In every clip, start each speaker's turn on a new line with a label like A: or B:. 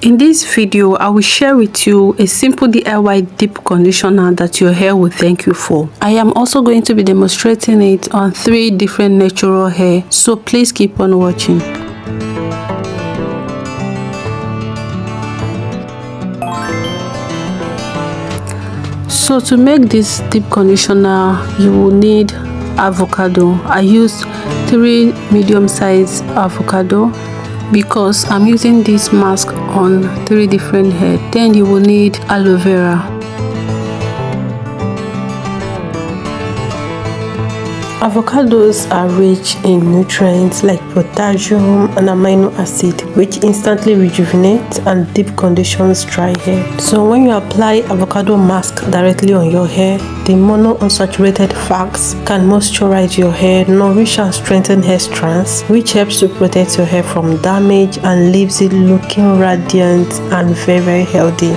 A: In this video, I will share with you a simple DIY deep conditioner that your hair will thank you for. I am also going to be demonstrating it on 3 different natural hair, so please keep on watching. So to make this deep conditioner, you will need avocado. I used 3 medium-sized avocado because I'm using this mask on 3 different hair. Then you will need aloe vera. Avocados are rich in nutrients like potassium and amino acid, which instantly rejuvenates and deep conditions dry hair. So when you apply avocado mask directly on your hair, the monounsaturated fats can moisturize your hair, nourish and strengthen hair strands, which helps to protect your hair from damage and leaves it looking radiant and very healthy.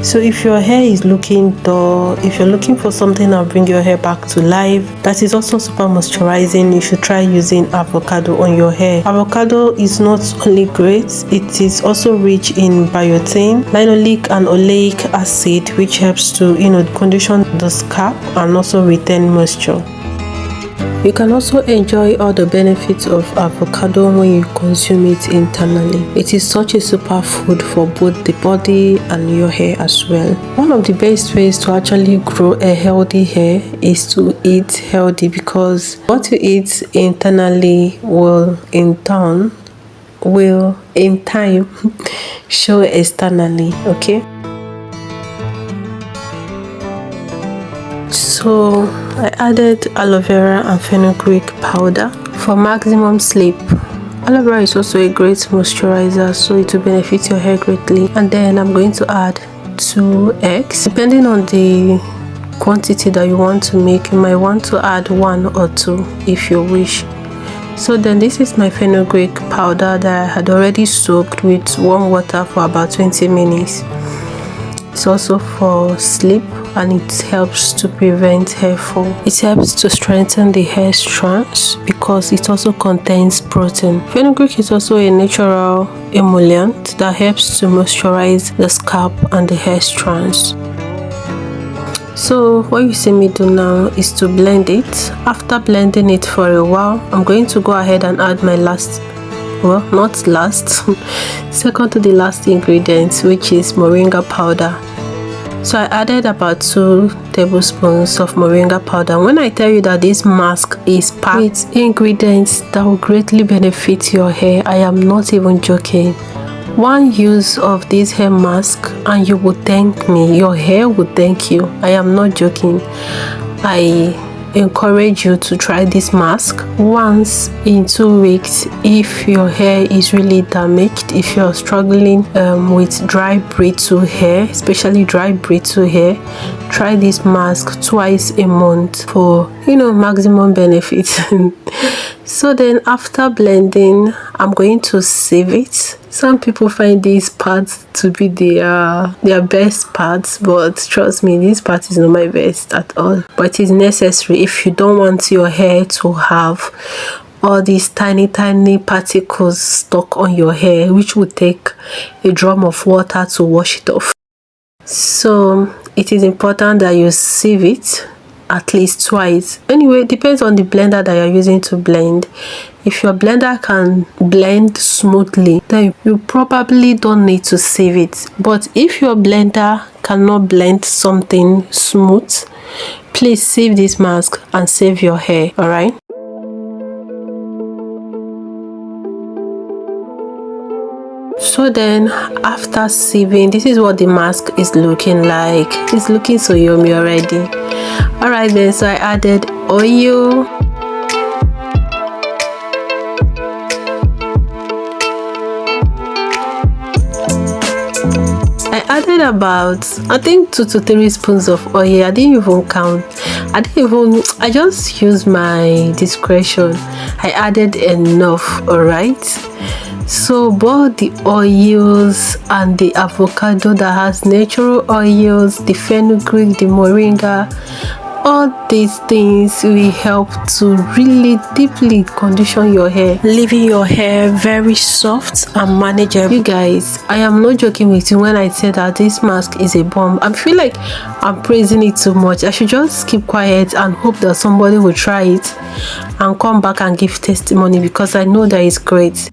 A: So if your hair is looking dull, if you're looking for something that will bring your hair back to life, that is also super moisturizing, you should try using avocado on your hair. Avocado is not only great, it is also rich in biotin, linoleic and oleic acid, which helps to condition the scalp and also retain moisture. You can also enjoy all the benefits of avocado when you consume it internally. It is such a superfood for both the body and your hair as well. One of the best ways to actually grow a healthy hair is to eat healthy, because what you eat internally will in time show externally, okay? So I added aloe vera and fenugreek powder for maximum sleep. Aloe vera is also a great moisturizer, so it will benefit your hair greatly. And then I'm going to add 2 eggs. Depending on the quantity that you want to make, you might want to add 1 or 2 if you wish. So then this is my fenugreek powder that I had already soaked with warm water for about 20 minutes. It's also for sleep and it helps to prevent hair fall. It helps to strengthen the hair strands because it also contains protein. Fenugreek is also a natural emollient that helps to moisturize the scalp and the hair strands. So what you see me do now is to blend it. After blending it for a while, I'm going to go ahead and add my second to the last ingredient, which is moringa powder. So I added about 2 tablespoons of moringa powder. When I tell you that this mask is packed with ingredients that will greatly benefit your hair, I am not even joking. 1 use of this hair mask and you will thank me. Your hair will thank you. I am not joking. I encourage you to try this mask once in 2 weeks if your hair is really damaged. If you're struggling with dry brittle hair, especially dry brittle hair, try this mask twice a month for maximum benefit. So then after blending, I'm going to sieve it. Some people find these parts to be their best parts, but trust me, this part is not my best at all. But it is necessary if you don't want your hair to have all these tiny particles stuck on your hair, which would take a drum of water to wash it off. So it is important that you sieve it at least twice. Anyway, it depends on the blender that you're using to blend. If your blender can blend smoothly, then you probably don't need to sieve it. But if your blender cannot blend something smooth, please sieve this mask and save your hair. All right. So then after sieving, this is what the mask is looking like. It's looking so yummy already. Alright then, so I added oil, I added about, I think 2 to 3 spoons of oil. I didn't even count. I just used my discretion. I added enough. Alright, so both the oils and the avocado that has natural oils, the fenugreek, the moringa, all these things will help to really deeply condition your hair, leaving your hair very soft and manageable. You guys, I am not joking with you when I say that this mask is a bomb. I feel like I'm praising it too much. I should just keep quiet and hope that somebody will try it and come back and give testimony, because I know that it's great.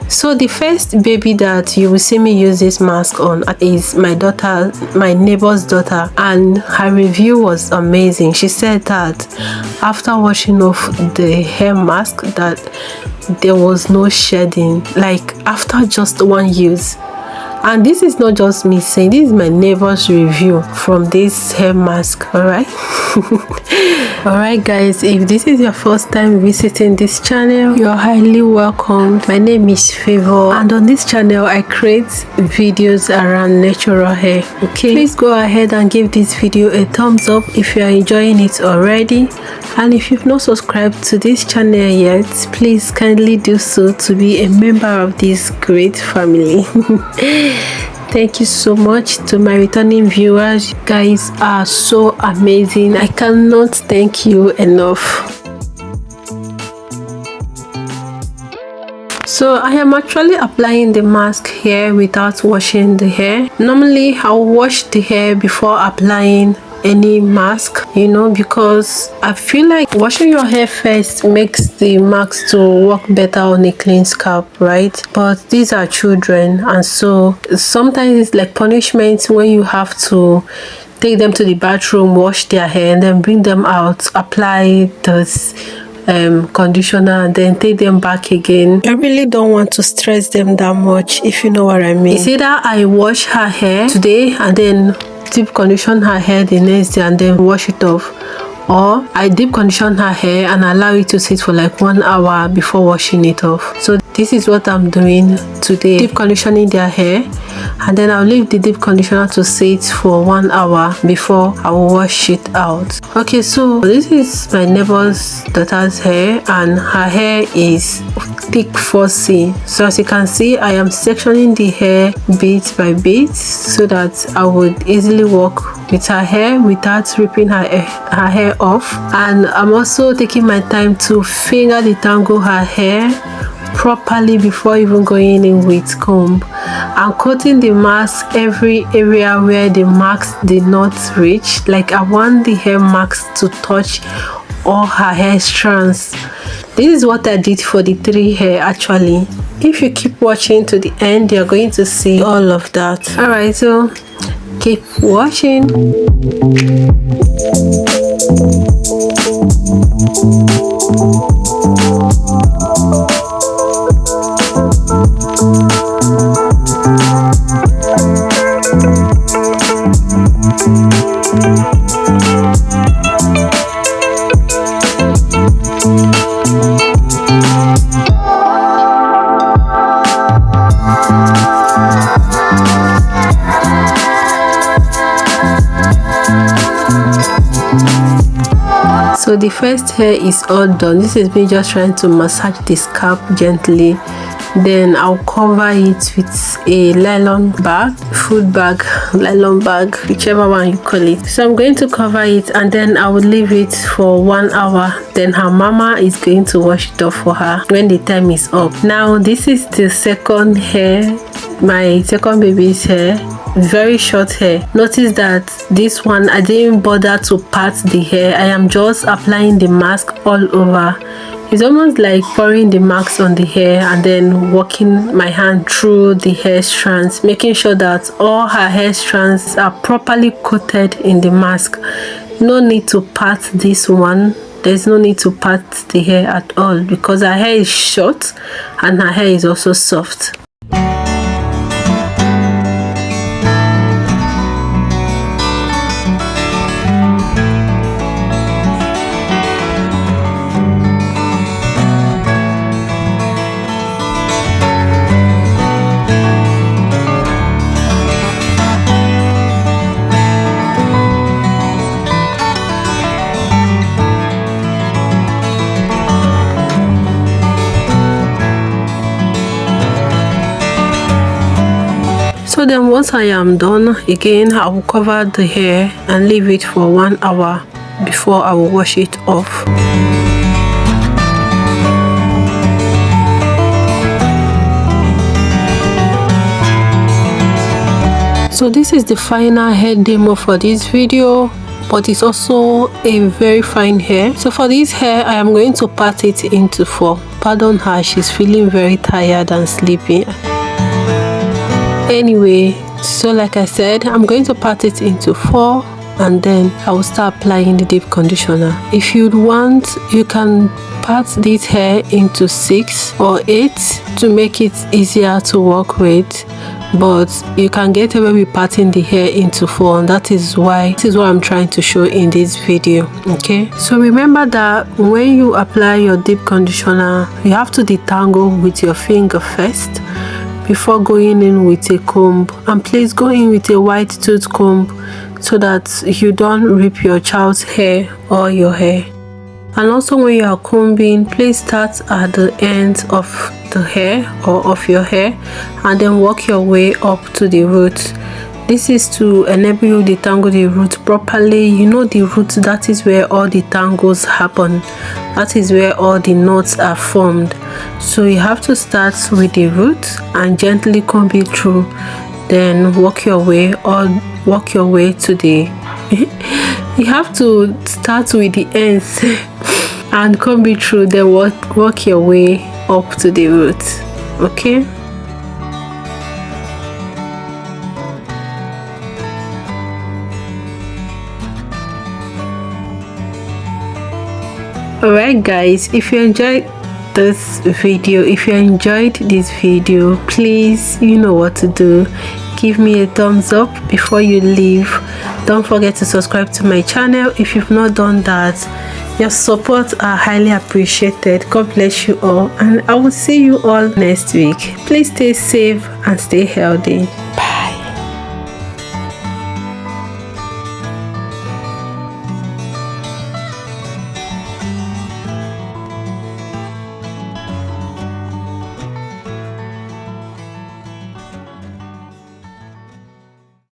A: So the first baby that you will see me use this mask on is my daughter, my neighbor's daughter, and her review was amazing. She said that after washing off the hair mask that there was no shedding, like after just one use. And this is not just me saying, this is my neighbor's review from this hair mask. All right. All right guys, if this is your first time visiting this channel, you're highly welcome. My name is Favor, and on this channel I create videos around natural hair. Okay, please go ahead and give this video a thumbs up if you are enjoying it already, and if you've not subscribed to this channel yet, please kindly do so to be a member of this great family. Thank you so much to my returning viewers. You guys are so amazing. I cannot thank you enough. So I am actually applying the mask here without washing the hair. Normally I'll wash the hair before applying any mask, you know, because I feel like washing your hair first makes the mask to work better on a clean scalp, right? But these are children, and so sometimes it's like punishment when you have to take them to the bathroom, wash their hair, and then bring them out, apply this conditioner, and then take them back again. I really don't want to stress them that much, if you know what I mean. It's either I wash her hair today and then deep condition her hair the next day and then wash it off, or I deep condition her hair and allow it to sit for like 1 hour before washing it off. So this is what I'm doing today, deep conditioning their hair, and then I'll leave the deep conditioner to sit for 1 hour before I will wash it out. Okay, so this is my neighbor's daughter's hair, and her hair is thick fussy. So as you can see, I am sectioning the hair bit by bit so that I would easily work with her hair without ripping her hair off. And I'm also taking my time to finger detangle her hair properly before even going in with comb. I'm coating the mask every area where the mask did not reach. Like I want the hair mask to touch all her hair strands. This is what I did for the 3 hair actually. If you keep watching to the end, you're going to see all of that. All right, so keep watching. So the first hair is all done. This is me just trying to massage the scalp gently. Then I'll cover it with a nylon bag, food bag, nylon bag, whichever one you call it. So I'm going to cover it and then I will leave it for 1 hour. Then her mama is going to wash it off for her when the time is up. Now this is the second hair, my second baby's hair. Very short hair. Notice that this one I didn't bother to part the hair. I am just applying the mask all over. It's almost like pouring the mask on the hair and then walking my hand through the hair strands, making sure that all her hair strands are properly coated in the mask. No need to part this one. There's no need to part the hair at all because her hair is short and her hair is also soft. then once I am done, again I will cover the hair and leave it for 1 hour before I will wash it off. So this is the final hair demo for this video, but it's also a very fine hair. So for this hair, I am going to part it into 4. Pardon her, she's feeling very tired and sleepy. Anyway, so like I said, I'm going to part it into 4 and then I will start applying the deep conditioner. If you'd want, you can part this hair into 6 or 8 to make it easier to work with, but you can get away with parting the hair into 4, and this is what I'm trying to show in this video. Okay, so remember that when you apply your deep conditioner, you have to detangle with your finger first before going in with a comb, and please go in with a white tooth comb so that you don't rip your child's hair or your hair. And also when you are combing, please start at the end of the hair or of your hair and then work your way up to the root. This is to enable you to detangle the root properly. You know, the root, that is where all the tangles happen, that is where all the knots are formed. So you have to start with the root and gently comb it through, then work your way to the you have to start with the ends and comb it through, then work your way up to the root. Okay, alright guys, if you enjoyed this video, please, you know what to do. Give me a thumbs up before you leave. Don't forget to subscribe to my channel if you've not done that. Your support are highly appreciated. God bless you all, and I will see you all next week. Please stay safe and stay healthy.